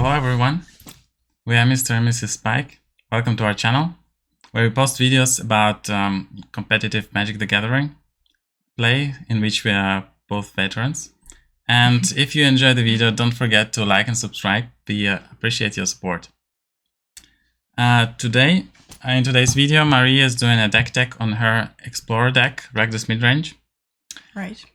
Hello everyone, we are Mr. and Mrs. Spike. Welcome to our channel, where we post videos about competitive Magic the Gathering play, in which we are both veterans. And if you enjoy the video, don't forget to like and subscribe. We appreciate your support. In today's video, Mire is doing a deck on her Explorer deck, Rakdos Midrange. Right.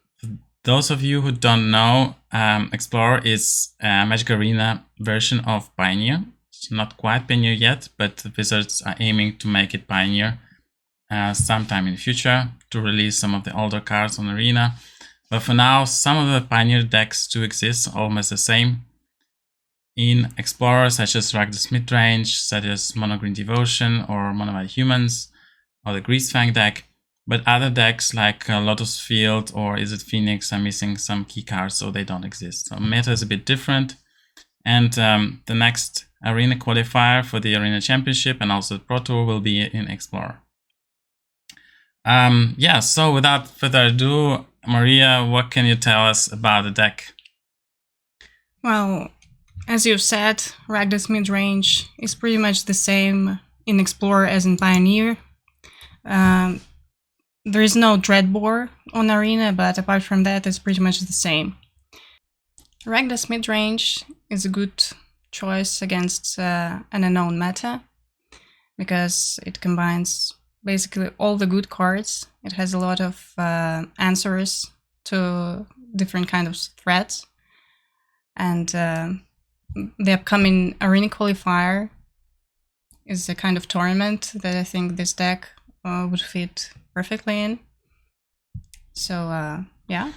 Those of you who don't know, Explorer is a Magic Arena version of Pioneer. It's not quite Pioneer yet, but the Wizards are aiming to make it Pioneer sometime in the future to release some of the older cards on Arena. But for now, some of the Pioneer decks do exist, almost the same in Explorer, such as Rakdos Midrange, such as Mono Green Devotion or Mono White Humans, or the Greasefang deck. But other decks like Lotus Field or Is It Phoenix are missing some key cards, so they don't exist. So meta is a bit different. And the next Arena qualifier for the Arena Championship and also the Pro Tour will be in Explorer. So without further ado, Maria, what can you tell us about the deck? Well, as you've said, Rakdos Midrange is pretty much the same in Explorer as in Pioneer. There is no Dreadbore on Arena, but apart from that, it's pretty much the same. Rakdos Midrange is a good choice against an unknown meta, because it combines basically all the good cards. It has a lot of answers to different kinds of threats. And the upcoming Arena Qualifier is a kind of tournament that I think this deck would fit perfectly in. So, yeah.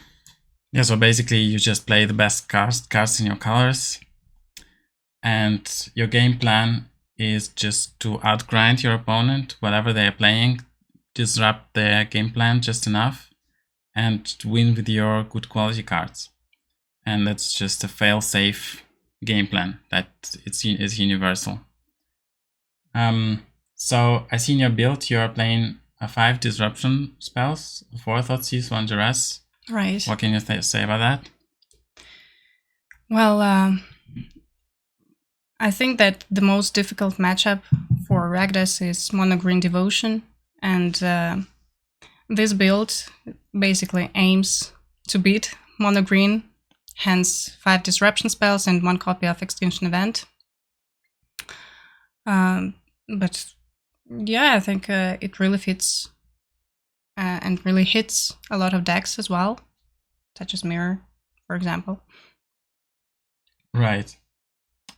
Yeah, so basically you just play the best cards in your colors. And your game plan is just to outgrind your opponent, whatever they are playing, disrupt their game plan just enough, and to win with your good quality cards. And that's just a fail-safe game plan that is universal. So I see in your build you are playing 5 disruption spells, 4 Thoughtseize, 1 Duress. Right. What can you say about that? Well, I think that the most difficult matchup for Rakdos is Mono Green Devotion, and this build basically aims to beat Mono Green, hence 5 disruption spells and 1 copy of Extinction Event. But yeah, I think it really fits and really hits a lot of decks as well, such as Mire, for example. Right.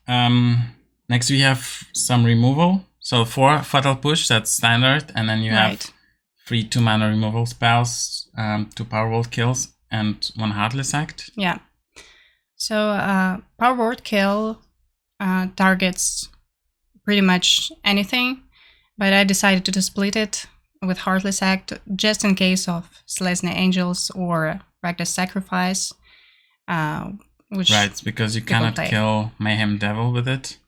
Next we have some removal. So 4 Fatal Push, that's standard, and then you have 3 2-mana removal spells, 2 Power Word kills, and 1 Heartless Act. Yeah. So Power Word kill targets pretty much anything, but I decided to split it with Heartless Act just in case of Selesnya Angels or Rakdos Sacrifice. Right, because you cannot kill Mayhem Devil with it.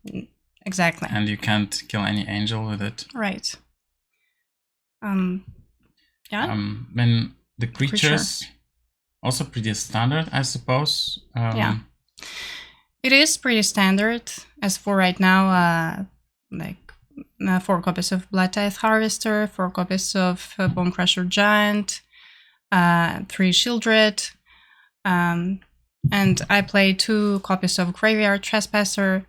Exactly. And you can't kill any angel with it. Right. Yeah. Then the creatures, also pretty standard, I suppose. Yeah. It is pretty standard. As for right now, 4 copies of Bloodtithe Harvester, 4 copies of Bonecrusher Giant, 3 Sheoldred, and I play 2 copies of Graveyard Trespasser.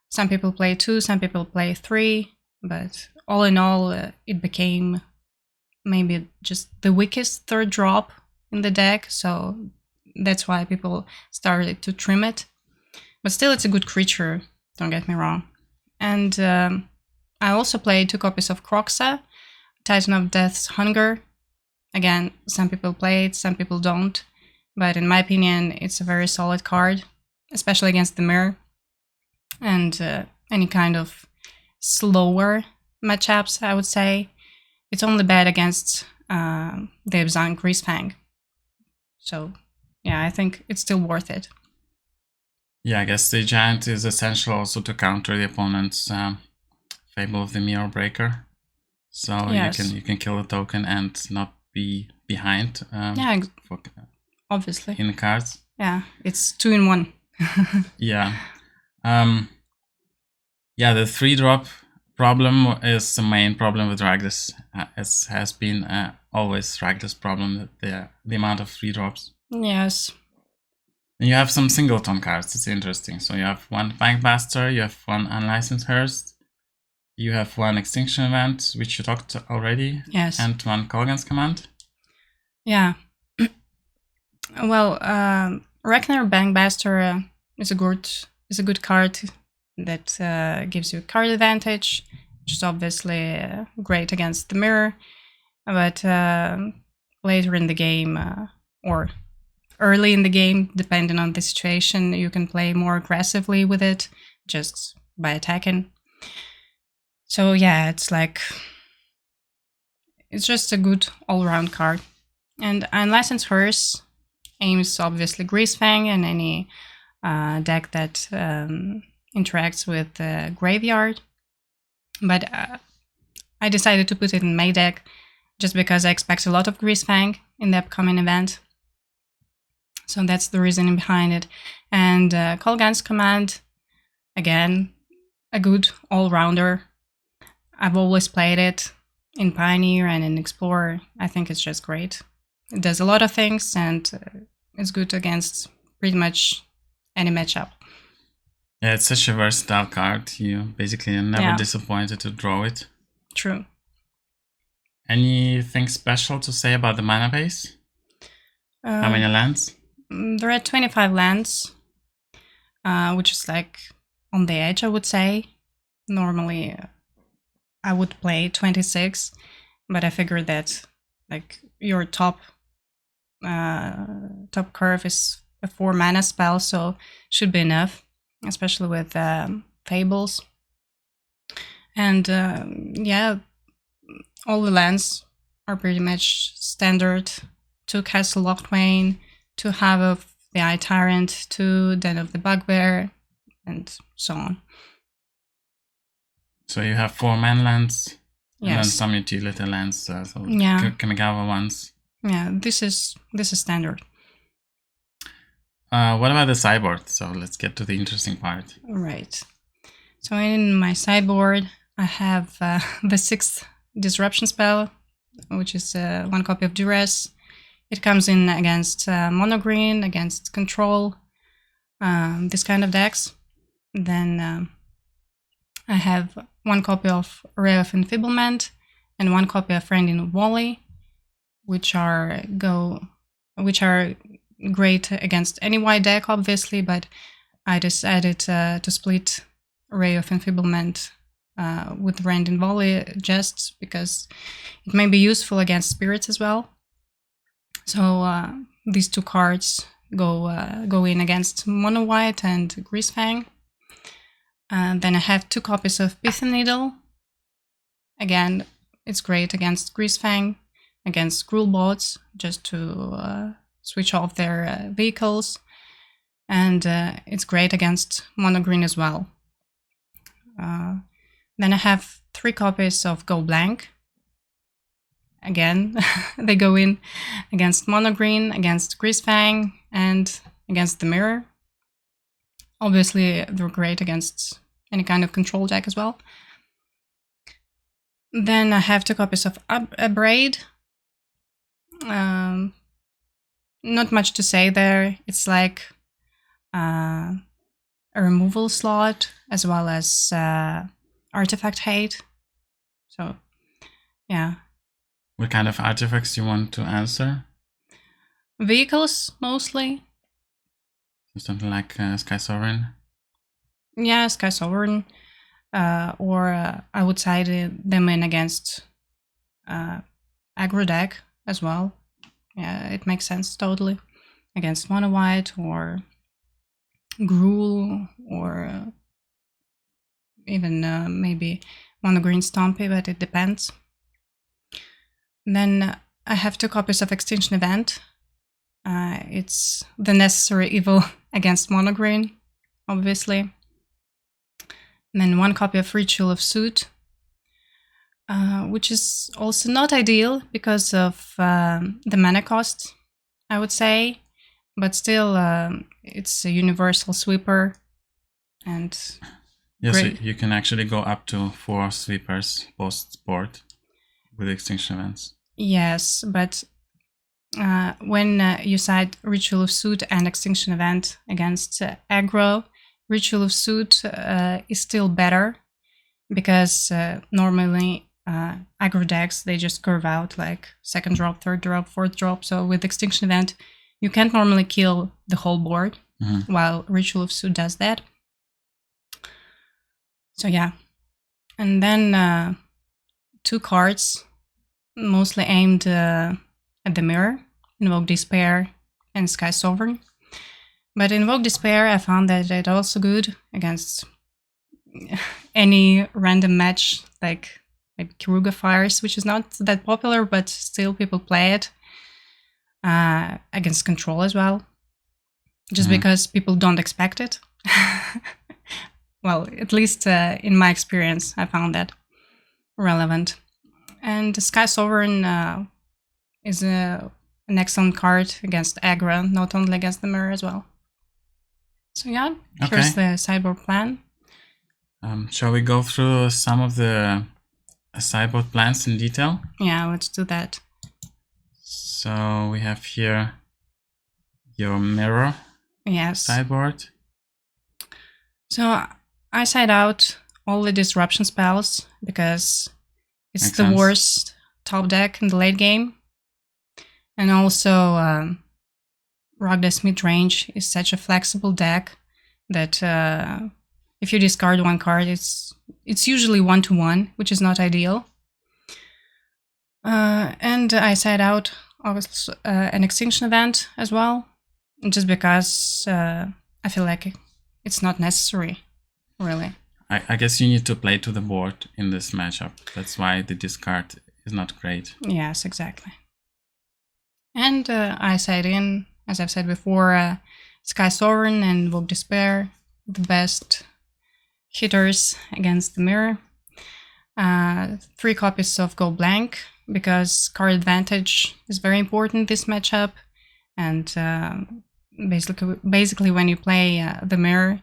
Some people play 2, some people play 3, but all in all, it became maybe just the weakest 3rd drop in the deck, so that's why people started to trim it. But still, it's a good creature, don't get me wrong. And I also play 2 copies of Kroxa, Titan of Death's Hunger. Again, some people play it, some people don't. But in my opinion, it's a very solid card, especially against the Mire. And any kind of slower matchups, I would say. It's only bad against the Abzan Greasefang. So, yeah, I think it's still worth it. Yeah, I guess the Giant is essential also to counter the opponent's Fable of the Mirror Breaker. So yes, you can kill the token and not be behind. Obviously. In cards. Yeah, it's 2 in 1. Yeah. Yeah, the 3-drop problem is the main problem with Rakdos. It has been always Rakdos problem, the amount of 3-drops. Yes. And you have some singleton cards, it's interesting. So you have one Bankbuster, you have one Unlicensed Hearst, you have one Extinction Event, which you talked already. Yes. And one Kolaghan's Command. Yeah. Well, Reckoner Bankbuster is a good card that gives you card advantage, which is obviously great against the Mire, but later in the game or early in the game, depending on the situation, you can play more aggressively with it just by attacking. So yeah, it's just a good all-round card. And Unlicensed Hearst aims obviously Greasefang and any deck that interacts with the Graveyard. But I decided to put it in my deck just because I expect a lot of Greasefang in the upcoming event. So that's the reasoning behind it. And Kolaghan's Command, again, a good all-rounder. I've always played it in Pioneer and in Explorer. I think it's just great. It does a lot of things and it's good against pretty much any matchup. Yeah, it's such a versatile card. You basically are never disappointed to draw it. True. Anything special to say about the mana base? How many lands? There are 25 lands, which is on the edge, I would say. Normally, I would play 26, but I figured that your top curve is a 4 mana spell, so should be enough, especially with Fables. And yeah, all the lands are pretty much standard. 2 Castle Locthwain, 2 Hive of the Eye Tyrant, 2 Den of the Bugbear, and so on. So you have 4 man lands, yes, and then some utility lands, so yeah, Kamigawa ones. Yeah, this is standard. What about the sideboard? So let's get to the interesting part. Right. So in my sideboard, I have the 6th Disruption spell, which is 1 copy of Duress. It comes in against mono green, against control, this kind of decks. Then I have 1 copy of Ray of Enfeeblement and 1 copy of Friend in Volley, which are great against any white deck, obviously, but I decided to split Ray of Enfeeblement with Friend in Volley just because it may be useful against spirits as well. So these 2 cards go in against Mono White and Greasefang. Then I have 2 copies of Pithing Needle. Again, it's great against Greasefang, against Gruul bots, just to switch off their vehicles. And it's great against Mono Green as well. Then I have 3 copies of Go Blank. Again, they go in against Mono Green, against Greasefang, and against the Mire. Obviously, they're great against any kind of control deck as well. Then I have 2 copies of Abrade. Not much to say there. It's like a removal slot as well as artifact hate. So, yeah. What kind of artifacts do you want to answer? Vehicles, mostly. Something like Sky Sovereign? Yeah, Sky Sovereign. Or I would side them in against aggro deck as well. Yeah, it makes sense totally. Against Mono White or Gruul or even maybe Mono Green Stompy, but it depends. Then I have 2 copies of Extinction Event. It's the necessary evil against Mono Green, obviously. And then 1 copy of Ritual of Suit, which is also not ideal because of the mana cost, I would say. But still, it's a universal sweeper. And Yeah, so great. you can actually go up to 4 sweepers post-board with Extinction Events. Yes, but when you side Ritual of Suit and Extinction Event against aggro, Ritual of Suit is still better because normally aggro decks, they just curve out like second drop, third drop, fourth drop. So with Extinction Event, you can't normally kill the whole board, while Ritual of Suit does that. So yeah. And then 2 cards, mostly aimed at the Mire, Invoke Despair and Sky Sovereign. But Invoke Despair, I found that it's also good against any random match, like maybe Kiruga Fires, which is not that popular, but still people play it. Against Control as well, just because people don't expect it. Well, at least in my experience, I found that relevant. And the Sky Sovereign is an excellent card against aggro, not only against the Mire as well. So yeah, here's the sideboard plan. Shall we go through some of the sideboard plans in detail? Yeah, let's do that. So we have here your Mire sideboard. So I side out all the disruption spells because it's Makes the sense. worst top deck in the late game. And also Rakdos Midrange is such a flexible deck that if you discard one card, it's usually 1-1, which is not ideal. And I side out obviously an Extinction Event as well, just because I feel like it's not necessary, really. I guess you need to play to the board in this matchup. That's why the discard is not great. Yes, exactly. And I side in, as I've said before, Sky Sovereign and Invoke Despair, the best hitters against the Mire. 3 copies of Go Blank, because card advantage is very important this matchup. And basically when you play the Mire,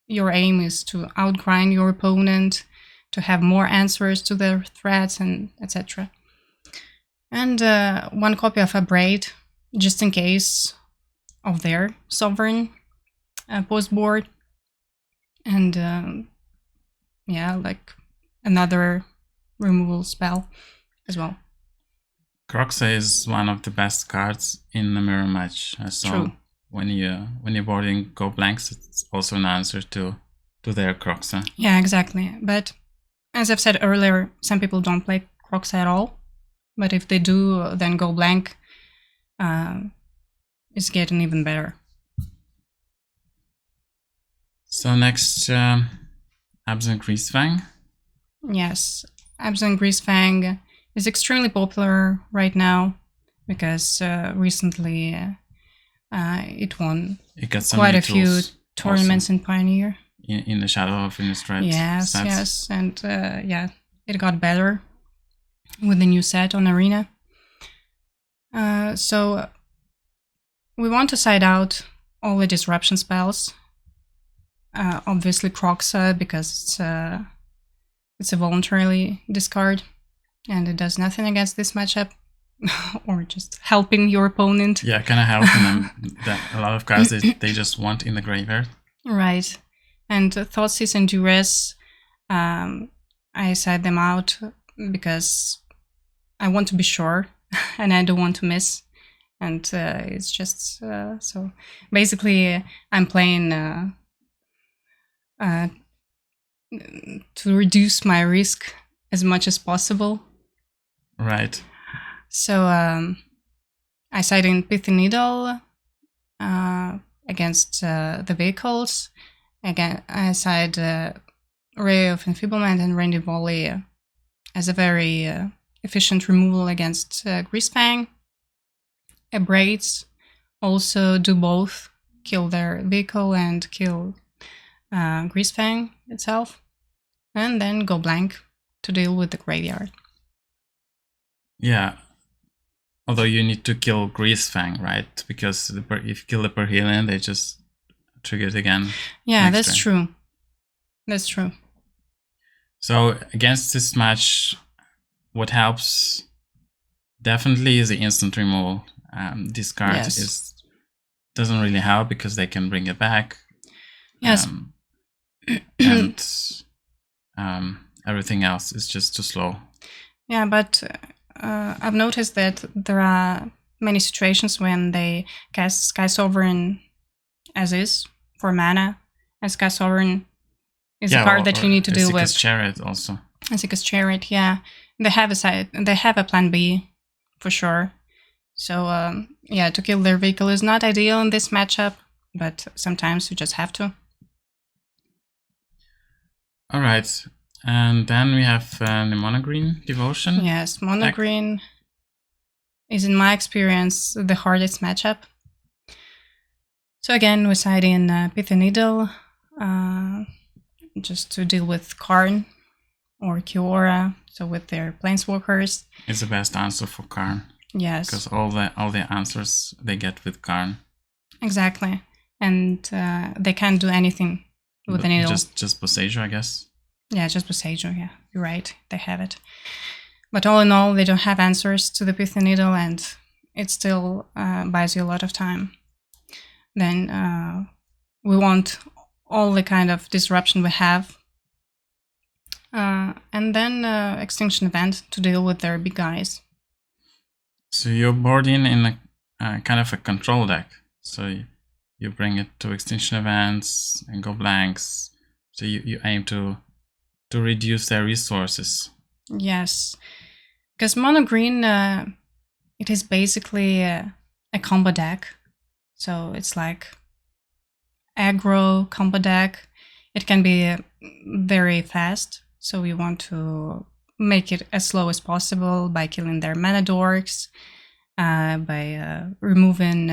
your aim is to outgrind your opponent, to have more answers to their threats, and etc. And 1 copy of Abrade, just in case of their Sovereign post-board. And yeah, like another removal spell as well. Croxa is one of the best cards in the Mire match. So True. when you're boarding Go Blanks, it's also an answer to their Croxa. Yeah, exactly. But as I've said earlier, some people don't play Croxa at all. But if they do, then Go Blank is getting even better. So next, Abzan Greasefang. Yes, Abzan Greasefang is extremely popular right now because recently it won quite a few tournaments in Pioneer. In the Shadow of Innistrad. Yes, and yeah, it got better with the new set on Arena. So we want to side out all the disruption spells. Obviously Croxa, because it's a voluntarily discard and it does nothing against this matchup. Or just helping your opponent. Yeah, kind of helping them. A lot of cards they just want in the graveyard. Right. And Thoughtseize and Duress, I side them out because I want to be sure and I don't want to miss. And it's just so basically I'm playing to reduce my risk as much as possible. Right. So I side in Pithy Needle against the vehicles. Again, I side Ray of Enfeeblement and Randy Volley as a very efficient removal against Greasefang. Abrades also do both, kill their vehicle and kill Greasefang itself. And then Go Blank to deal with the graveyard. Yeah. Although you need to kill Greasefang, right? Because if you kill the Perhelion, they just trigger it again. Yeah, that's true. That's true. So against this match, what helps definitely is the instant removal. This card doesn't really help because they can bring it back. Yes. And everything else is just too slow. Yeah, but I've noticed that there are many situations when they cast Sky Sovereign as is for mana, and Sky Sovereign is a card that you need to deal with. Chariot also. Esika's Chariot, yeah. They have a plan B for sure. So yeah, to kill their vehicle is not ideal in this matchup, but sometimes you just have to. All right, and then we have the Mono Green Devotion. Yes, Mono Green is, in my experience, the hardest matchup. So again, we side in Pithy Needle, just to deal with Karn or Kiora, so with their Planeswalkers. It's the best answer for Karn. Yes. Because all the answers they get with Karn. Exactly. And they can't do anything with the Needle. Just Boseiju, I guess. Yeah, just Boseiju, yeah. You're right, they have it. But all in all, they don't have answers to the Pithy Needle, and it still buys you a lot of time. Then we want all the kind of disruption we have. And then Extinction Event to deal with their big guys. So you're boarding in a kind of a control deck. So you bring it to Extinction Events and go blanks. So you aim to reduce their resources. Yes. Because Mono Green, it is basically a combo deck. So it's like aggro combo deck. It can be very fast. So we want to make it as slow as possible by killing their mana dorks, by removing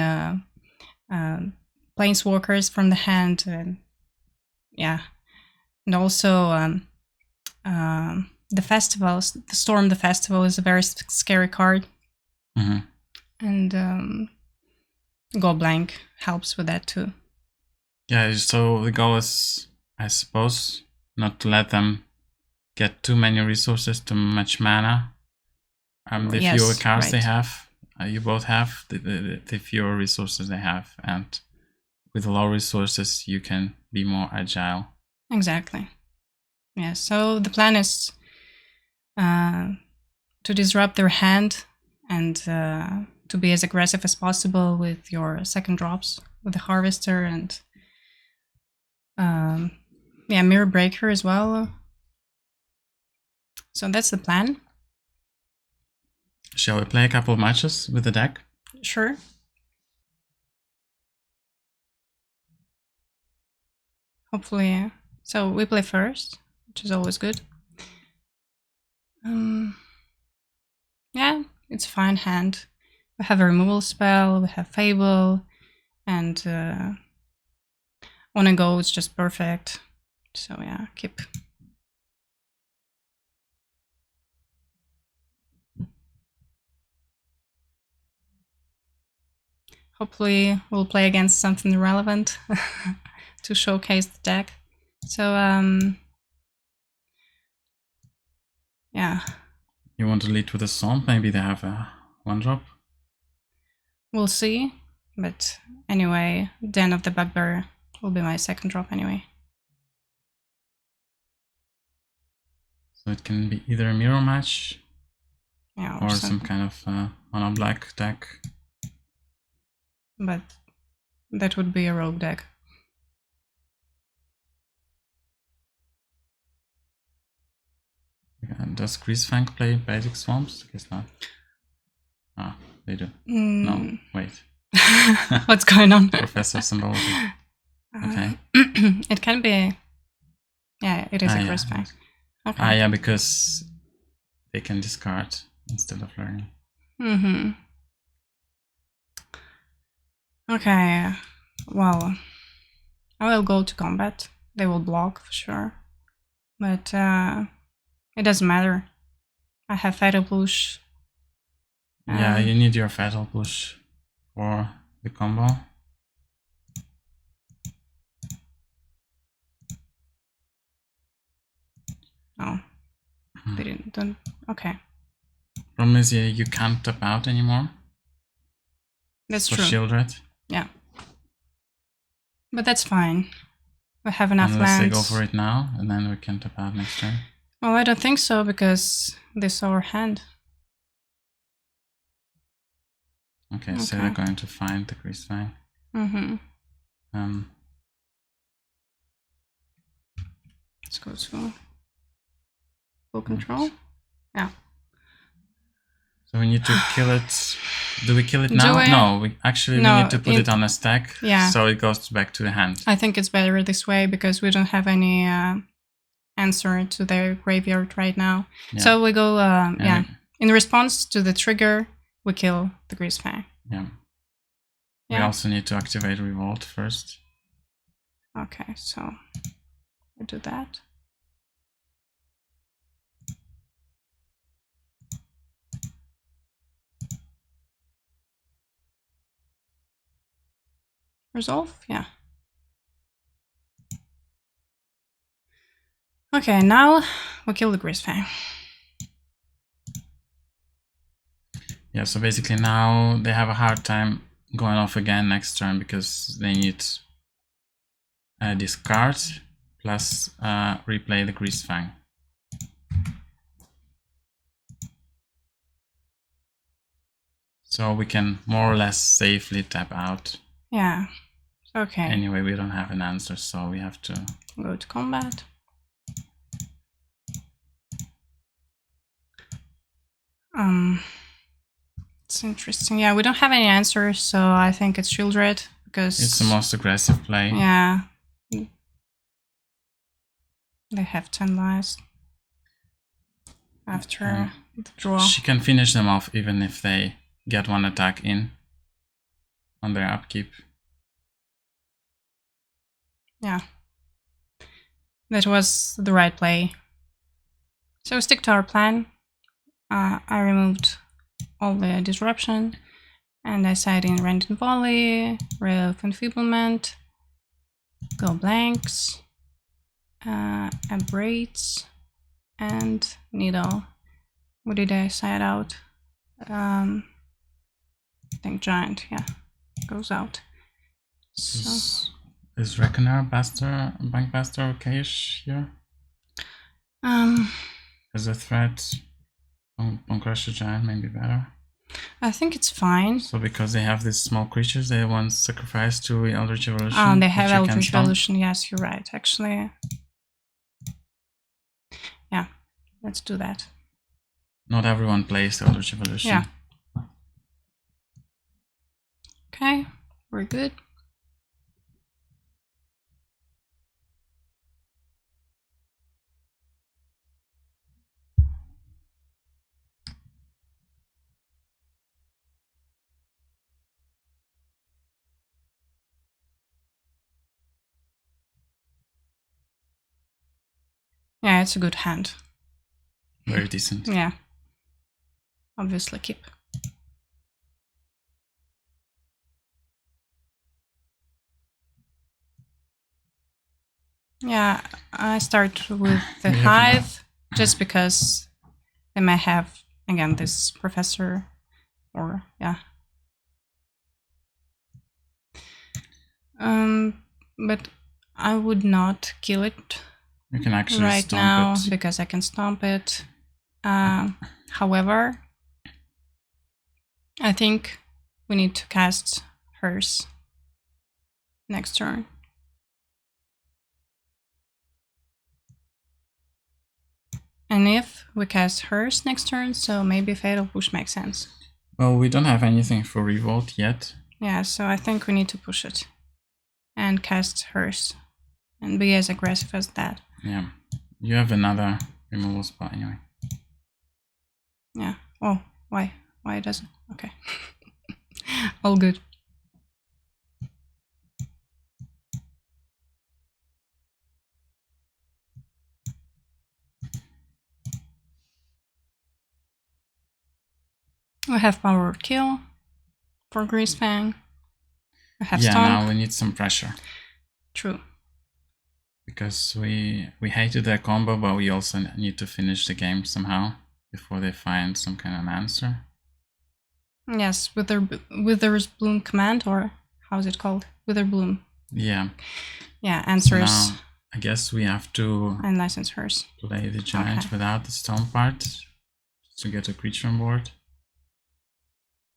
planeswalkers from the hand, and yeah, and also the festivals. The Storm the Festival is a very scary card, and go blank helps with that too. Yeah, so the goal is, I suppose, not to let them get too many resources, too much mana. The fewer cards they have, you both have, the fewer resources they have, and with low resources you can be more agile. Exactly. Yeah, so the plan is to disrupt their hand and to be as aggressive as possible with your second drops, with the Harvester and yeah, Mirror Breaker as well. So that's the plan. Shall we play a couple of matches with the deck? Sure. Hopefully. So we play first, which is always good. Yeah, it's a fine hand. We have a removal spell, we have Fable, and Wanna Go is just perfect. So yeah, keep. Hopefully we'll play against something relevant to showcase the deck. So yeah. You want to lead with a Swamp? Maybe they have a 1-drop? We'll see. But anyway, Den of the Bugbear will be my second drop anyway. So it can be either a mirror match, yeah, or some kind of mono black deck. But that would be a rogue deck. Does Greasefang play basic swamps? I guess not. Ah, they do. No, wait. What's going on? Professor Symbology. Okay. It can be. Yeah, it is a Greasefang. Okay. Yeah, because they can discard instead of learning. Okay, well, I will go to combat. They will block for sure, but it doesn't matter. I have Fatal Push. Yeah, you need your Fatal Push for the combo. Oh, they didn't. Don't. Okay, Problem is you can't tap out anymore. that's For true. Sheoldred. Yeah, but that's fine. We have enough Unless lands. they go for it now, and then we can tap out next turn. Well, I don't think so because this is our hand. Okay, so they're going to find the Greasefang. Let's go to full control. Yeah. So we need to kill it. Do we kill it now? No, we need to put it on a stack. Yeah. So it goes back to the hand. I think it's better this way because we don't have any answer to their graveyard right now. Yeah. So we go, in response to the trigger, we kill the Greasefang. Yeah. We also need to activate Revolt first. Okay, so we do that. Resolve? Yeah. Okay, now we kill the Greasefang. Yeah, so basically now they have a hard time going off again next turn because they need discard plus replay the Greasefang. So we can more or less safely tap out. Yeah. Okay. Anyway, we don't have an answer, so we have to go to combat. It's interesting. Yeah, we don't have any answers, so I think it's Sheoldred because it's the most aggressive play. Yeah. They have 10 lives after the draw. She can finish them off even if they get one attack in on their upkeep. Yeah. That was the right play. So stick to our plan. I removed all the disruption and I side in Random Volley, Ray of Enfeeblement, go blanks, Abrades, and Needle. What did I side out? I think Giant, yeah, goes out. So is Reckoner Bankbuster okay-ish here? As a threat, Bonecrusher Giant may be better. I think it's fine. So because they have these small creatures, they want sacrifice to Eldritch Evolution. Oh, they have Eldritch Evolution. Yes, you're right. Actually, yeah, let's do that. Not everyone plays Eldritch Evolution. Yeah. Okay, we're good. Yeah, it's a good hand. Very decent. Yeah. Obviously keep. Yeah, I start with the Hive just because they might have, again, this Professor or, yeah. But I would not kill it. You can actually right now because I can stomp it. However, I think we need to cast hers next turn. And if we cast hers next turn, so maybe Fatal Push makes sense. Well, we don't have anything for Revolt yet. Yeah, so I think we need to push it and cast hers and be as aggressive as that. Yeah, you have another removal spot anyway. Yeah. Oh, why? Why it doesn't? Okay. All good. We have Power of Kill for Greasefang. I have Stomp. Now we need some pressure. True. Because we hated their combo, but we also need to finish the game somehow before they find some kind of answer. Yes, Wither's Bloom command, or how is it called? Wither Bloom. Yeah. Yeah, answers. So now, I guess we have to and license hers. Play the giant without the stone part to get a creature on board.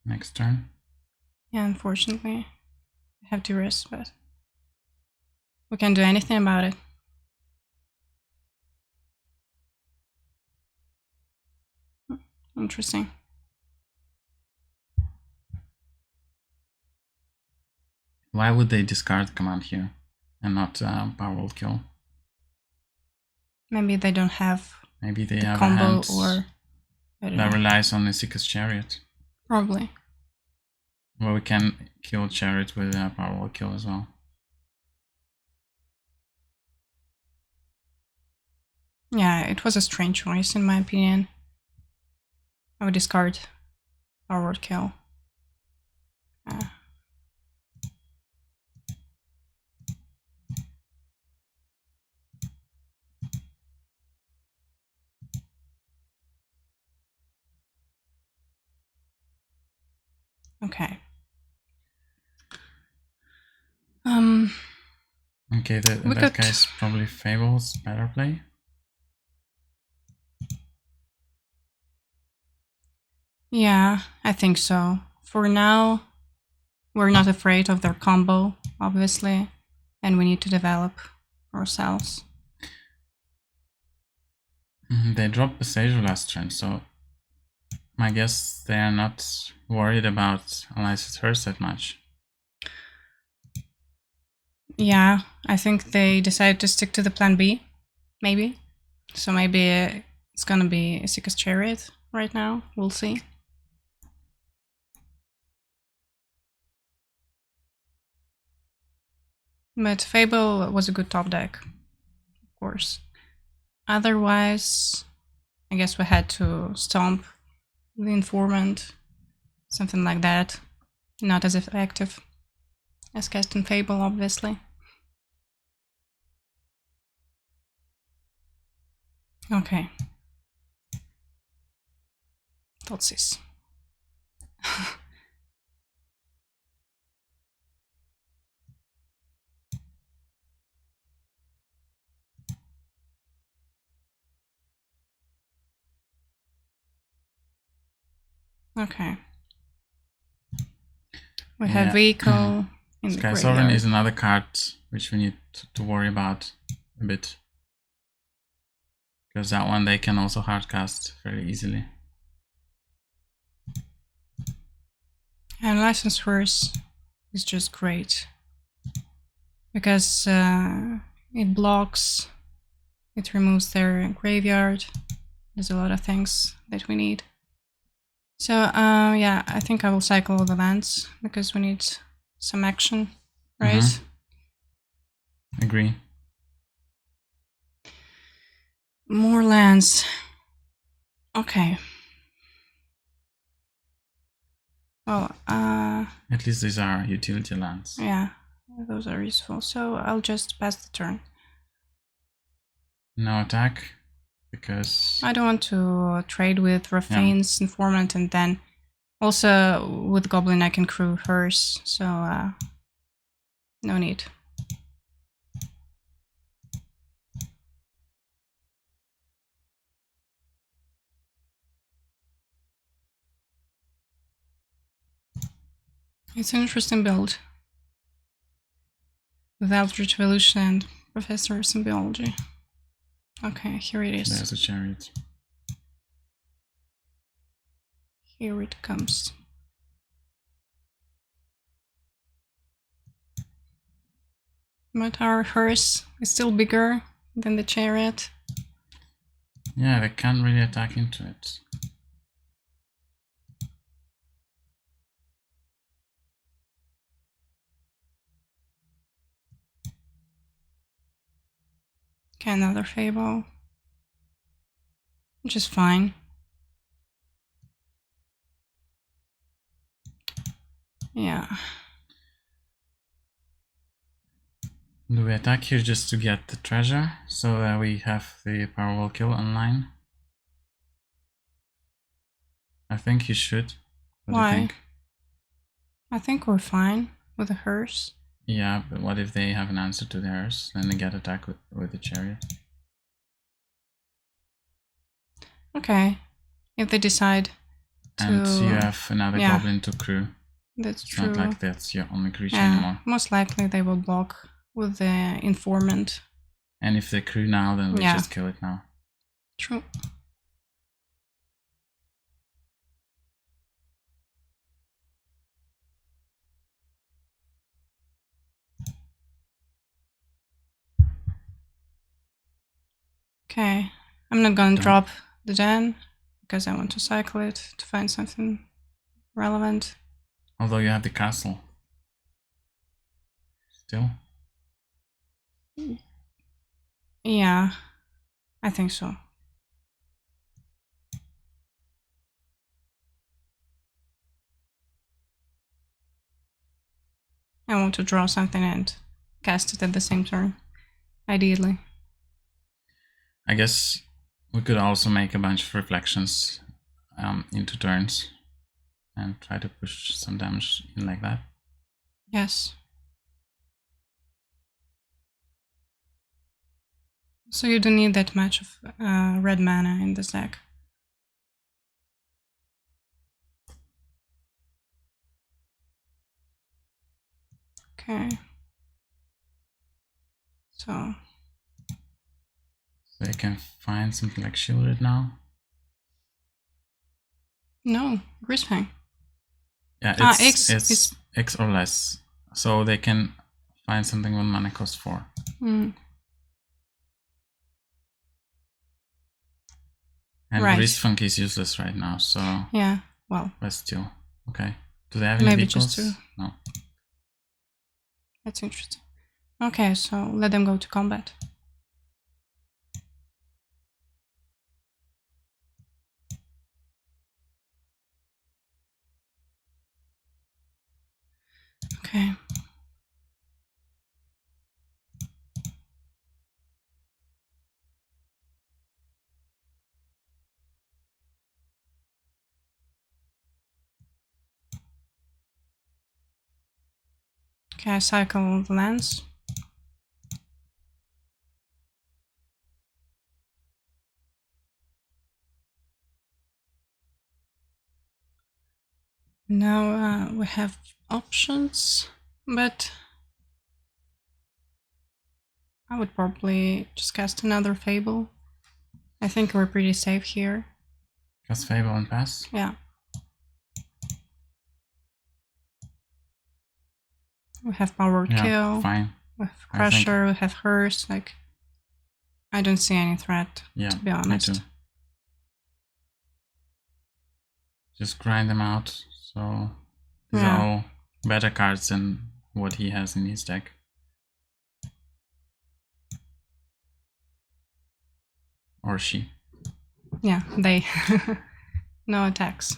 Next turn. Yeah, unfortunately. I have Duress, but we can't do anything about it. Interesting. Why would they discard command here and not Powerwall Kill? Maybe they don't have Maybe they have combo, a hand or that relies on the Seeker's Chariot. Probably. Well, we can kill Chariot with a Powerwall Kill as well. Yeah, it was a strange choice in my opinion. I would discard Powerwall Kill. Okay. Okay, in that case, probably Fable's better play. Yeah, I think so. For now, we're not afraid of their combo, obviously, and we need to develop ourselves. They dropped Passager last turn, so I guess they are not worried about Alliance's Hearse that much. Yeah, I think they decided to stick to the plan B, maybe. So maybe it's gonna be Seeker's Chariot right now. We'll see. But Fable was a good top deck, of course. Otherwise, I guess we had to stomp the Informant, something like that. Not as effective as cast in Fable, obviously. Okay. Thoughtseize. Okay. We have Vehicle in the Sky Sovereign graveyard. is another card which we need to worry about a bit. Because that one they can also hardcast very easily. And License Horse is just great. Because it blocks, it removes their graveyard. There's a lot of things that we need. So yeah, I think I will cycle all the lands because we need some action, right? Agree. More lands. Okay. Well, at least these are utility lands. Yeah, those are useful. So I'll just pass the turn. No attack, because I don't want to trade with Rafane's Informant, and then also with Goblin I can crew hers, so no need. It's an interesting build. With Eldritch Evolution and Professor of Symbiology. Okay, here it is. There's a Chariot. Here it comes. But our hearse is still bigger than the Chariot. Yeah, they can't really attack into it. Okay, another Fable. Which is fine. Yeah. Do we attack here just to get the treasure, so that we have the Powerwall kill online? I think you should. What Why? do you think? I think we're fine with the hearse. Yeah, but what if they have an answer to theirs? Then they get attacked with the chariot. Okay. If they decide to... And you have another goblin to crew. That's it's true. Not like that's your only creature anymore. Most likely they will block with the informant. And if they crew now, then we just kill it now. True. Okay, I'm not gonna drop the den because I want to cycle it to find something relevant. Although you have the castle. Still? Yeah, I think so. I want to draw something and cast it at the same turn, ideally. I guess we could also make a bunch of reflections into turns and try to push some damage in like that. Yes. So you don't need that much of red mana in this deck. Okay. So they can find something like Sheoldred now. No, Greasefang. Yeah, it's X or less. So they can find something when mana costs 4. Mm. And Greasefang is useless right now, so... Yeah, well... But still, okay. Do they have any maybe vehicles? Just 2. No. That's interesting. Okay, so let them go to combat. Okay. Okay, I cycle the lands. Now we have options, but I would probably just cast another Fable. I think we're pretty safe here. Cast Fable and pass? Yeah. We have Powered Kill. Fine. We have Crusher, we have Hearse. Like, I don't see any threat, to be honest. Me too. Just grind them out. So these are all better cards than what he has in his deck. Or she. Yeah, they. No attacks.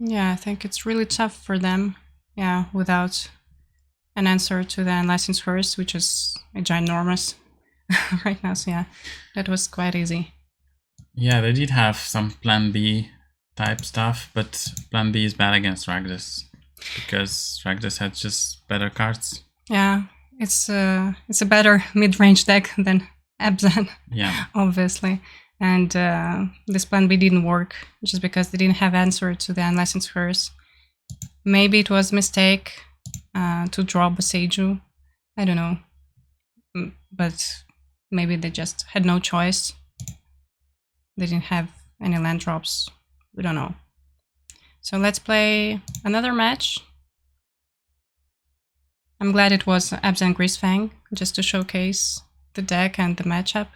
Yeah, I think it's really tough for them. Yeah, without an answer to the Unlicensed Hearse, which is ginormous right now. So yeah, that was quite easy. Yeah, they did have some Plan B type stuff, but Plan B is bad against Rakdos because Rakdos had just better cards. Yeah, it's a better mid-range deck than Abzan. Yeah, obviously. And this Plan B didn't work just because they didn't have answer to the Unlicensed Hearse. Maybe it was a mistake to drop a Seiju. I don't know. But maybe they just had no choice. They didn't have any land drops. We don't know. So let's play another match. I'm glad it was Abzan Greasefang, just to showcase the deck and the matchup.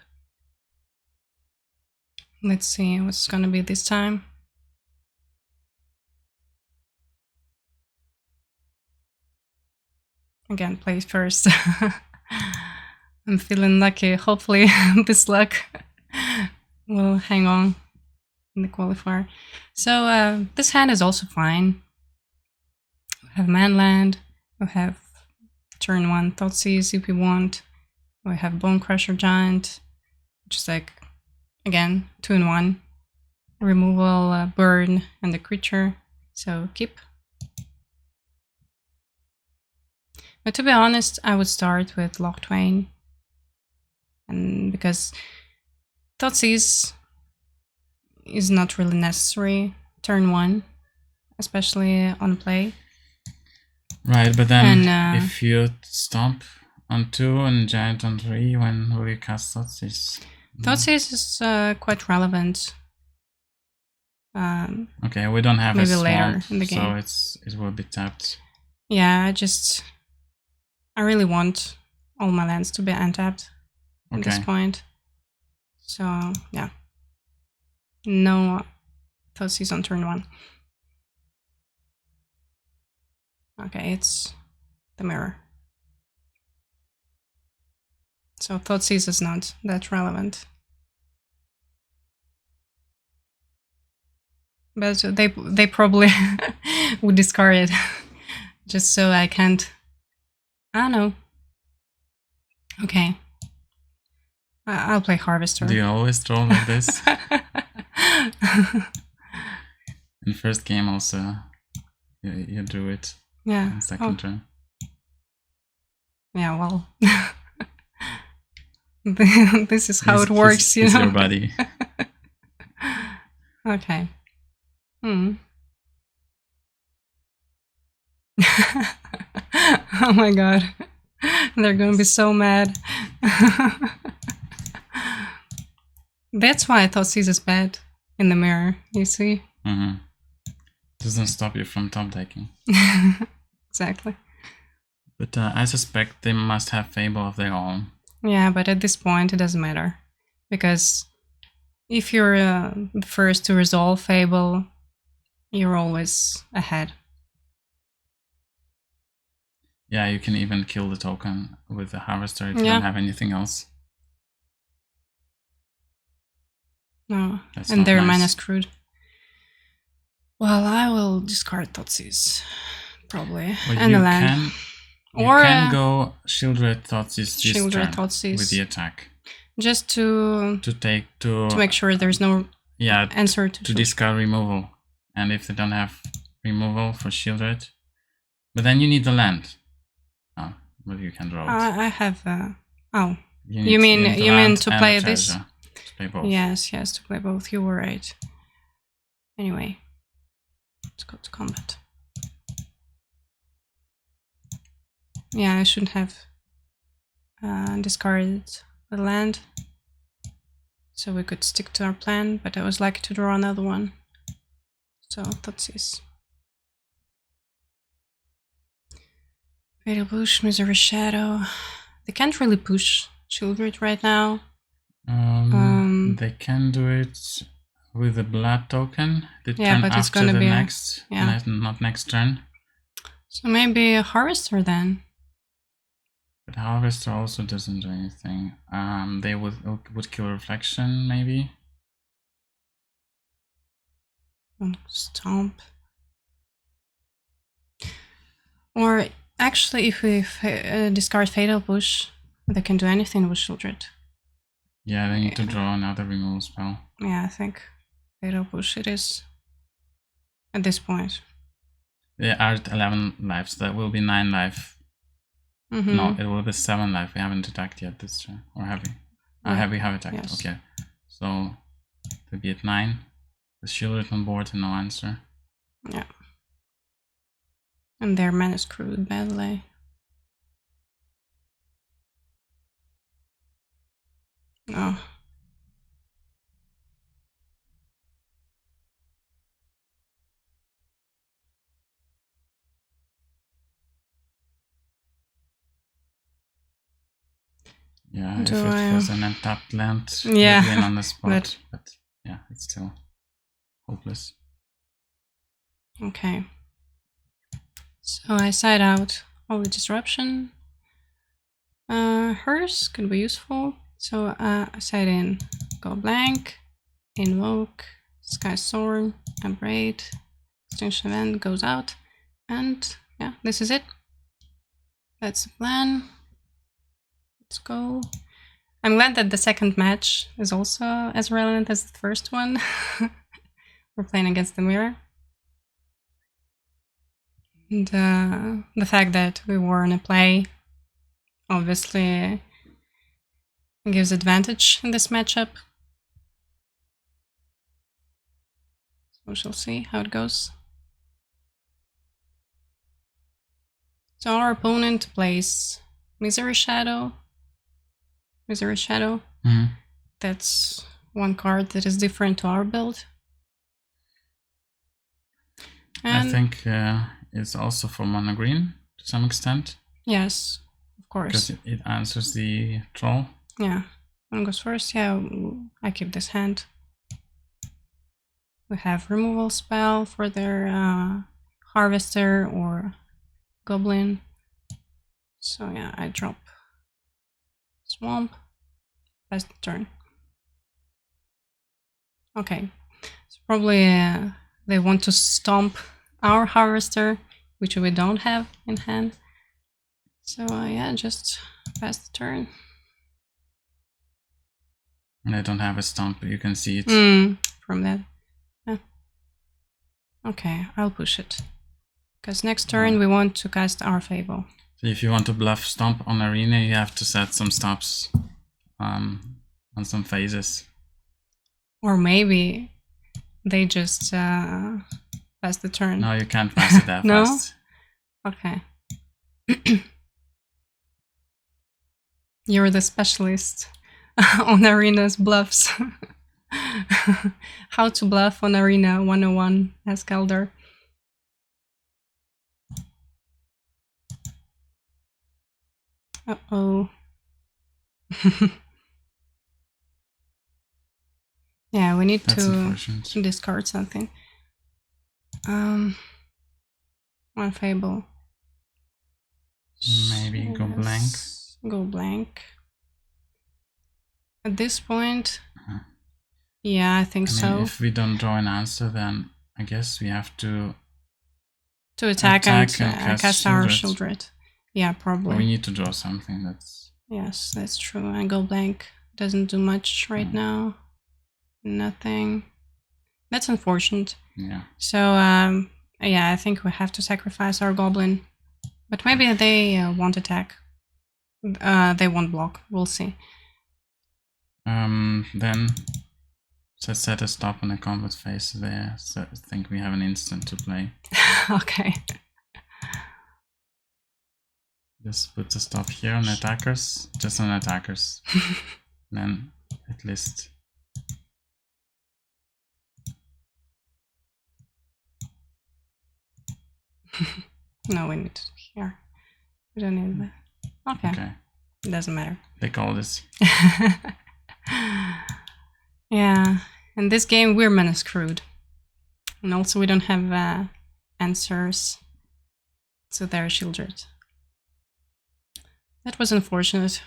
Let's see what's gonna be this time. again play first. I'm feeling lucky. Hopefully this luck will hang on in the qualifier. So this hand is also fine. We have Manland. We have turn 1 Thoughtseize if we want. We have Bonecrusher Giant, which is like, again, 2-in-1. Removal, burn, and the creature. So keep. But to be honest, I would start with Locthwain. And because Thoughtseize is not really necessary turn 1, especially on play. Right, but then if you stomp on 2 and Giant on 3, when will you cast Thoughtseize? Thoughtseize is quite relevant. Okay, we don't have maybe a later swamp, in the game. so it will be tapped. Yeah, I really want all my lands to be untapped at this point. So yeah, no Thoughtseize on turn 1. Okay, it's the Mire. So Thoughtseize is not that relevant. But they probably would discard it just so I can't. I don't know. Okay, I'll play Harvester. Do you always draw like this? In first game also, you drew it. Yeah. In second turn. Yeah. Well, this is how it works, you know. Your body. Okay. Oh my god. They're gonna be so mad. That's why I thought Thoughtseize is bad in the Mire, you see? Doesn't stop you from top decking. Exactly. But I suspect they must have Fable of their own. Yeah, but at this point it doesn't matter. Because if you're the first to resolve Fable, you're always ahead. Yeah, you can even kill the token with the Harvester if you don't have anything else. No, That's and they're nice. mana screwed. Well, I will discard Thoughtseize, probably, Well, and the land. You can go Sheoldred Thoughtseize this turn Thoughtseize with the attack. Just to make sure there's no answer to discard removal. And if they don't have removal for Sheoldred, but then you need the land. Oh, but you can draw it. I have. Oh, you mean to play this? To play both. Yes, to play both. You were right. Anyway, let's go to combat. Yeah, I shouldn't have discarded the land, so we could stick to our plan. But I was lucky to draw another one. So Thoughtseize. Fatal Push, Misery Shadow. They can't really push Sheoldred right now. They can do it with the blood token. The yeah, turn but it's after gonna the be next, not next turn. So maybe a Harvester then. But Harvester also doesn't do anything. They would kill Reflection maybe. Stomp. Or actually, if we discard Fatal Push, they can do anything with Sheoldred. Yeah, they need to draw another removal spell. Yeah, I think Fatal Push it is at this point. They are at 11 life, so that will be 9 life. No, it will be 7 life. We haven't attacked yet this turn. Or have we? We have attacked. Yes. Okay. So they'll be at 9. The Sheoldred on board and no answer. Yeah. And their mana screwed badly. Oh. Yeah, if it was an untapped land, yeah, we'd win on the spot. But yeah, it's still hopeless. Okay. So I side out Holy Disruption. Hers could be useful. So set in, go blank, invoke, Sky Storm, Abrade, Extinction Event goes out, and yeah, this is it. That's the plan. Let's go. I'm glad that the second match is also as relevant as the first one. We're playing against the Mire. And the fact that we were in a play obviously gives advantage in this matchup. So we shall see how it goes. So our opponent plays Misery Shadow. Misery Shadow. That's one card that is different to our build. And I think it's also for mono green to some extent. Yes, of course. Because it answers the troll. Yeah, one goes first. Yeah, I keep this hand. We have removal spell for their harvester or goblin. So yeah, I drop swamp. Pass the turn. Okay, so probably they want to stomp our harvester, which we don't have in hand. So yeah, just pass the turn. And I don't have a stomp, but you can see it. From that. Yeah. Okay, I'll push it. Because next turn we want to cast our Fable. So if you want to bluff stomp on arena, you have to set some stops on some phases. Or maybe they just pass the turn. No, you can't pass it that No? fast. Okay. You're the specialist on arena's bluffs. How to bluff on arena 101 as Calder. Uh-oh. Yeah, we need to discard something. One Fable. Maybe go blank. Go blank. At this point, yeah, I think so. If we don't draw an answer, then I guess we have to attack and cast our Sheoldred. Yeah, probably. But we need to draw something. Yes, that's true. And go blank doesn't do much right now. Nothing. That's unfortunate. Yeah. So yeah, I think we have to sacrifice our goblin, but maybe they won't attack. They won't block. We'll see. Then let's set a stop on the combat phase there. So I think we have an instant to play. Okay. Just put the stop here on attackers, just on attackers. Then at least. No, we need it here. We don't need that. Okay. It doesn't matter. They call this. Yeah. In this game, we're mana screwed. And also, we don't have answers to their Sheoldred. That was unfortunate.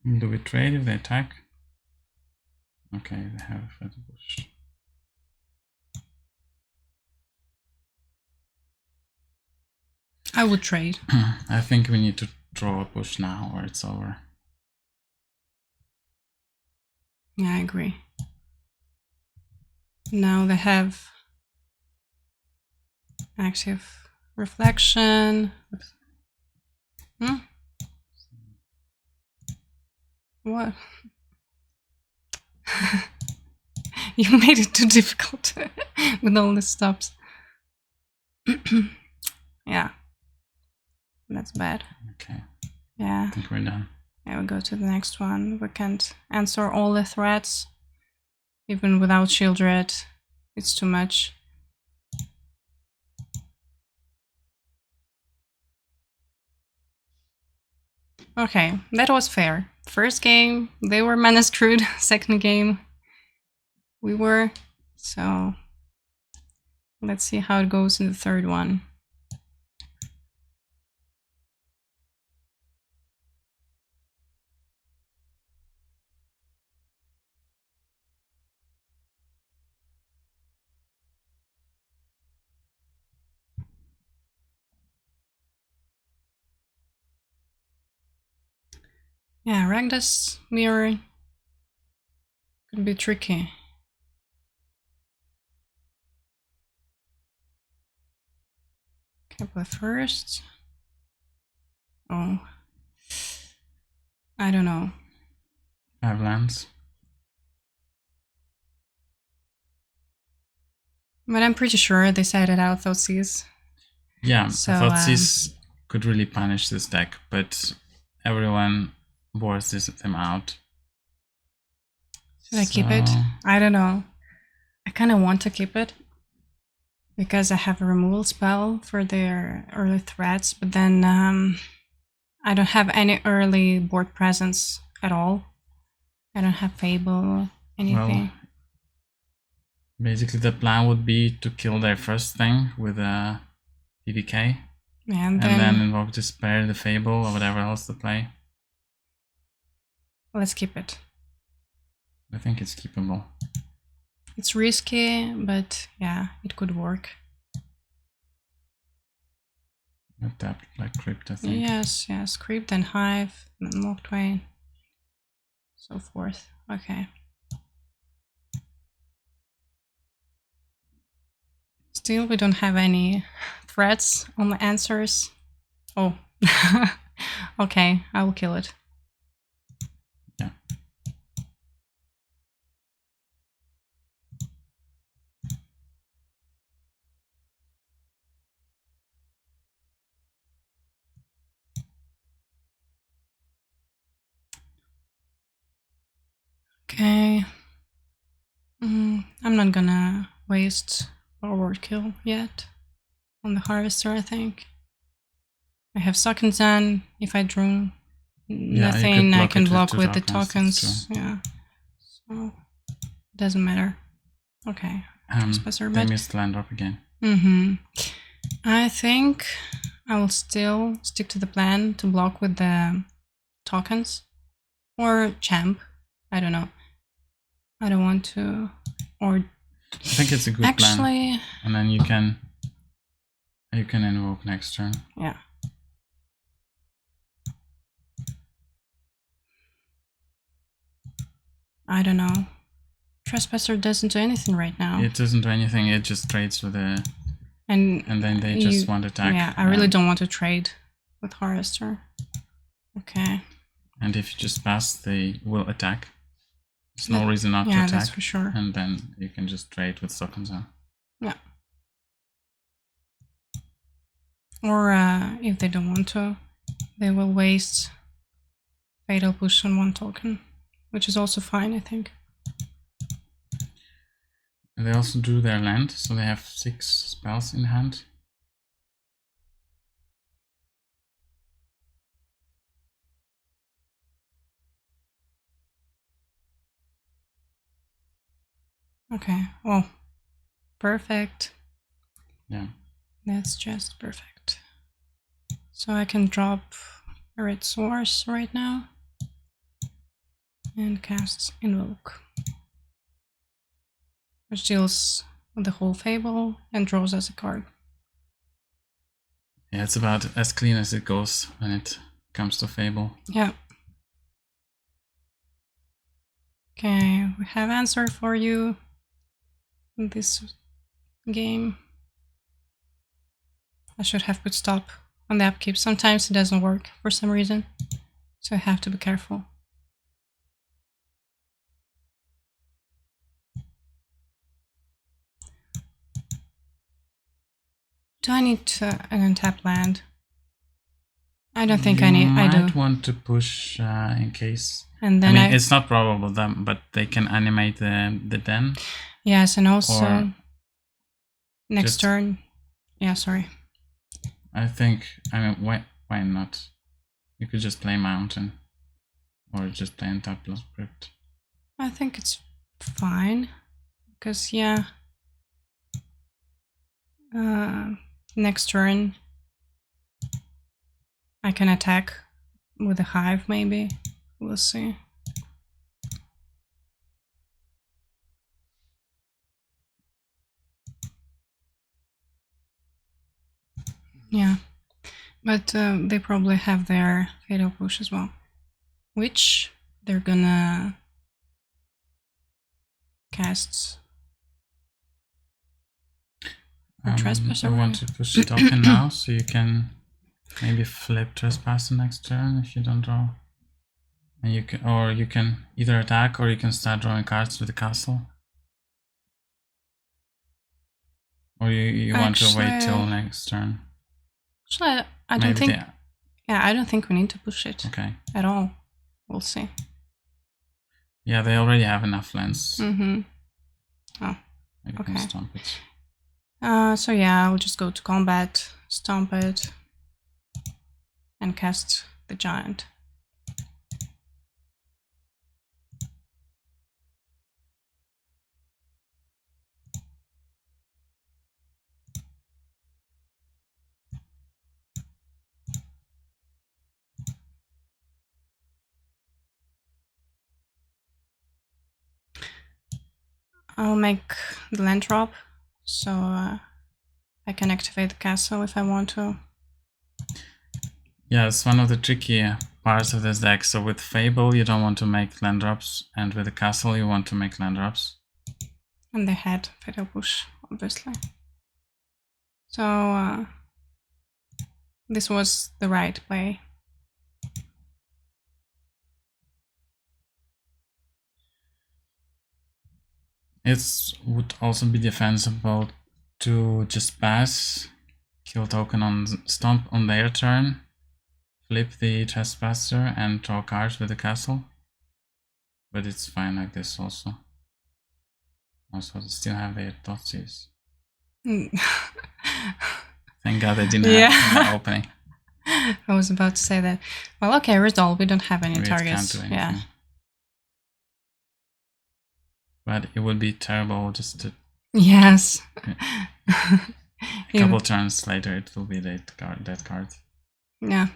Do we trade if they attack? Okay, they have a feather bush. I would trade. I think we need to draw a push now or it's over. Yeah, I agree. Now they have active reflection. What? You made it too difficult with all the stops. Yeah. That's bad. Okay. Yeah. I think we're done. Yeah, we go to the next one. We can't answer all the threats. Even without Sheoldred, it's too much. Okay, that was fair. First game, they were mana screwed. Second game, we were. So Let's see how it goes in the third one. Yeah, Rakdos Mire could be tricky. Okay, play first. Oh. I don't know. 5 lands. But I'm pretty sure they decided out Thoughtseize. Yeah, So, I thought this could really punish this deck, but everyone bores them out. Should I keep it? I don't know. I kind of want to keep it because I have a removal spell for their early threats, but then I don't have any early board presence at all. I don't have Fable, anything. Well, basically the plan would be to kill their first thing with a PVK. And then invoke Despair, the Fable, or whatever else to play. Let's keep it. I think it's keepable. It's risky, but yeah, it could work. Tap Blood Crypt, I think. Yes, Crypt, then Hive, then Locthwain, so forth. Okay. Still, we don't have any threats on the answers. Oh. Okay, I will kill it. Yeah. Okay. I'm not gonna waste forward kill yet on the Harvester, I think. I have Sokenzan. If I drew nothing, I can block with the tokens. Yeah. So, doesn't matter. Okay. Trespasser, they missed land drop again. I think I will still stick to the plan to block with the tokens. Or champ. I don't know. I don't want to. Or I think it's a good plan. And then you can invoke next turn. Yeah. I don't know. Trespasser doesn't do anything right now. It doesn't do anything, it just trades with a... And then they just want to attack. Yeah, I really don't want to trade with Harvester. Okay. And if you just pass, they will attack. There's no reason not to attack. Yeah, that's for sure. And then you can just trade with Sokenzan. Yeah. Or if they don't want to, they will waste Fatal Push on 1 token, which is also fine, I think. And they also drew their land, so they have 6 spells in hand. Okay, well, perfect. Yeah. That's just perfect. So I can drop a red source right now and cast Invoke, which deals the whole Fable and draws us a card. Yeah, it's about as clean as it goes when it comes to Fable. Yeah. Okay, we have answer for you in this game. I should have put stop on the upkeep. Sometimes it doesn't work for some reason, so I have to be careful. Do I need an untapped land? I don't think I need. I do. You might want to push in case. And then I mean, it's not probable, but they can animate the den. Yes, and also next turn. Yeah, sorry. I think. I mean, why not? You could just play Mountain, or just play untap Blood Crypt. I think it's fine, because yeah. Next turn, I can attack with a Hive, maybe. We'll see. Yeah, but they probably have their Fatal Push as well, which they're gonna cast. Trespasser. I want to push the token now, so you can maybe flip Trespasser next turn if you don't draw. And you can either attack or you can start drawing cards with the castle. Or you want to wait till next turn. Actually, I don't think. Yeah, I don't think we need to push it. Okay. At all. We'll see. Yeah, they already have enough lands. Mm-hmm. Oh. Maybe okay. can stomp it. So yeah, I'll just go to combat, stomp it, and cast the giant. I'll make the land drop, so I can activate the castle if I want to. Yeah, it's one of the tricky parts of this deck. So with Fable, you don't want to make land drops, and with the castle, you want to make land drops. And they had Fatal Push, obviously. So this was the right play. It would also be defensible to just pass, kill token on stomp on their turn, flip the Trespasser and draw cards with the castle. But it's fine like this also. Also, they still have their Thoughtseize. Thank God they didn't have in the opening. I was about to say that. Well, okay, resolve. We don't have any targets. Can't do anything. Yeah. But it would be terrible just to... Yes. Yeah. A couple turns later, it will be that card. Yeah.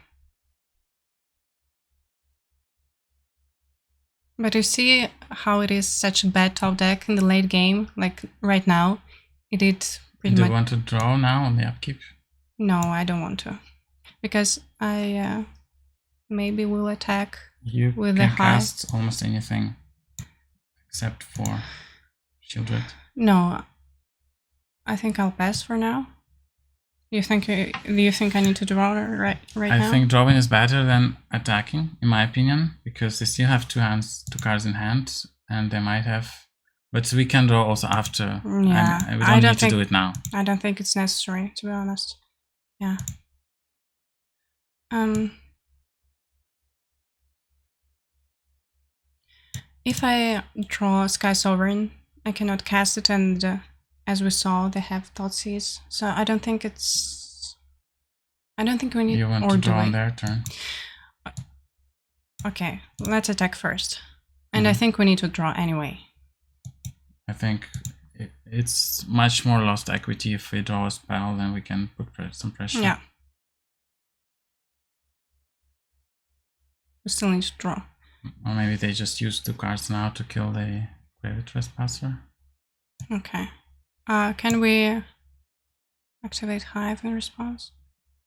But you see how it is such a bad top deck in the late game? Like, right now, it did pretty much... Do you want to draw now on the upkeep? No, I don't want to. Because I maybe will attack with the Hive. You can cast almost anything. Except for Sheoldred. No, I think I'll pass for now. Do you think I need to draw right now? I think drawing is better than attacking, in my opinion, because they still have two cards in hand, and they might have. But we can draw also after. Yeah, we don't need to do it now. I don't think it's necessary, to be honest. Yeah. If I draw Sky Sovereign, I cannot cast it, and as we saw, they have Thoughtseize. So I don't think it's... I don't think we need... You want to draw on their turn? Okay, let's attack first. And I think we need to draw anyway. I think it's much more lost equity if we draw a spell, then we can put some pressure. Yeah. We still need to draw. Or maybe they just use 2 cards now to kill the Graveyard Trespasser. Okay. Can we activate Hive in response?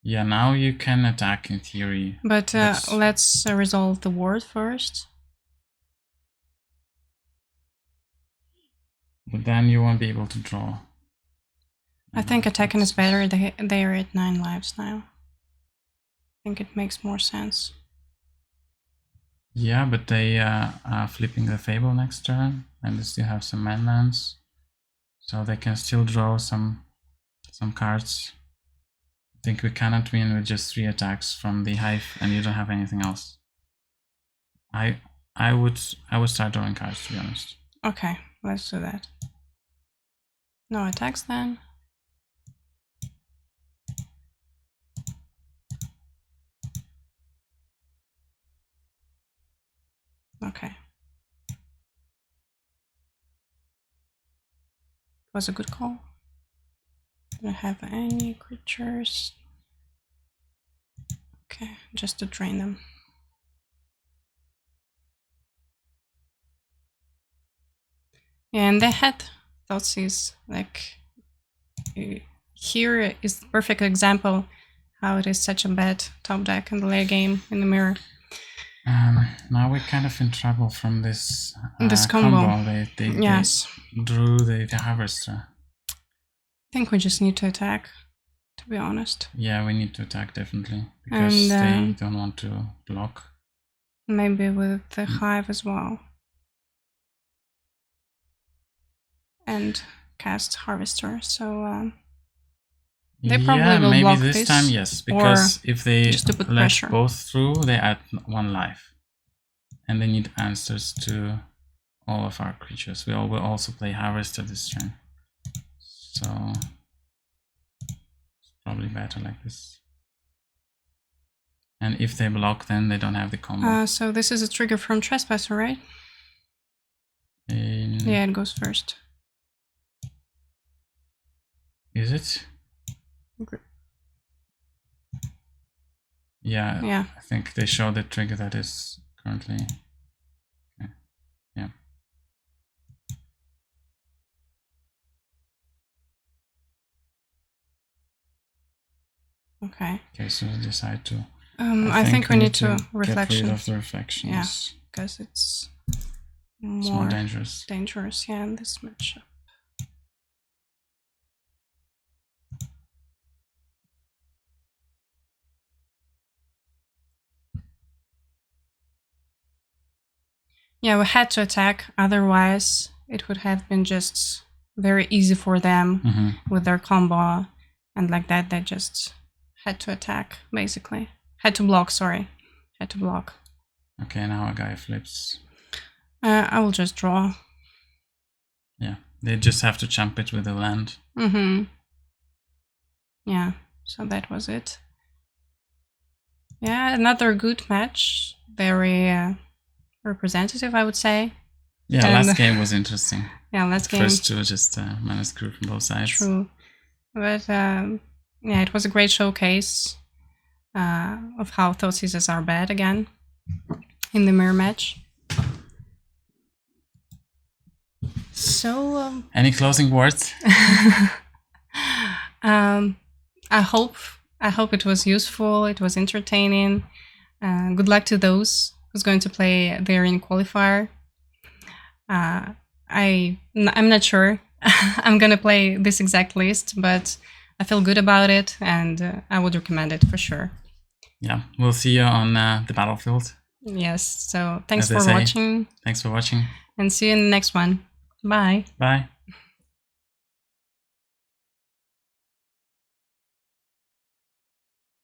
Yeah, now you can attack in theory. But let's resolve the ward first. But then you won't be able to draw. I think attacking is better. They are at 9 lives now. I think it makes more sense. Yeah, but they are flipping the Fable next turn, and they still have some man lands, so they can still draw some cards. I think we cannot win with just 3 attacks from the Hive, and you don't have anything else. I would start drawing cards, to be honest. Okay, let's do that. No attacks then. Okay. Was a good call. Don't have any creatures. Okay, just to drain them. And they had Thoughtseize. Like, here is the perfect example how it is such a bad top deck in the late game in the Mire. Now we're kind of in trouble from this, this combo. They yes. drew the Harvester. I think we just need to attack, to be honest. Yeah, we need to attack definitely, because they don't want to block. Maybe with the Hive as well. And cast Harvester, so they probably will maybe block this time, yes, because if they let pressure. both through, they add 1 life. And they need answers to all of our creatures. We will also play Harvester this turn. So it's probably better like this. And if they block, then they don't have the combo. So this is a trigger from Trespasser, right? Yeah, it goes first. Is it? Yeah. I think they show the trigger that is currently. Okay. Yeah. Okay. Okay, so we decide to. I think we need to reflection. Get rid of the reflections. Yeah, because it's more dangerous. Dangerous, yeah, in this matchup. Yeah, we had to attack, otherwise it would have been just very easy for them with their combo, and like that they just had to attack, basically. Had to block, sorry. Had to block. Okay, now our guy flips. I will just draw. Yeah, they just have to jump it with the land. Yeah, so that was it. Yeah, another good match. Very representative, I would say. Yeah, and last game was interesting. Yeah, last game. First two just minus crew from both sides. True. But yeah, it was a great showcase of how Thoughtseizes are bad again in the Mire match. So any closing words? I hope it was useful, it was entertaining. Good luck to those who's going to play there in qualifier. I'm not sure I'm gonna play this exact list, but I feel good about it, and I would recommend it for sure. Yeah, we'll see you on the battlefield. Yes, so thanks for watching. Thanks for watching. And see you in the next one. Bye. Bye.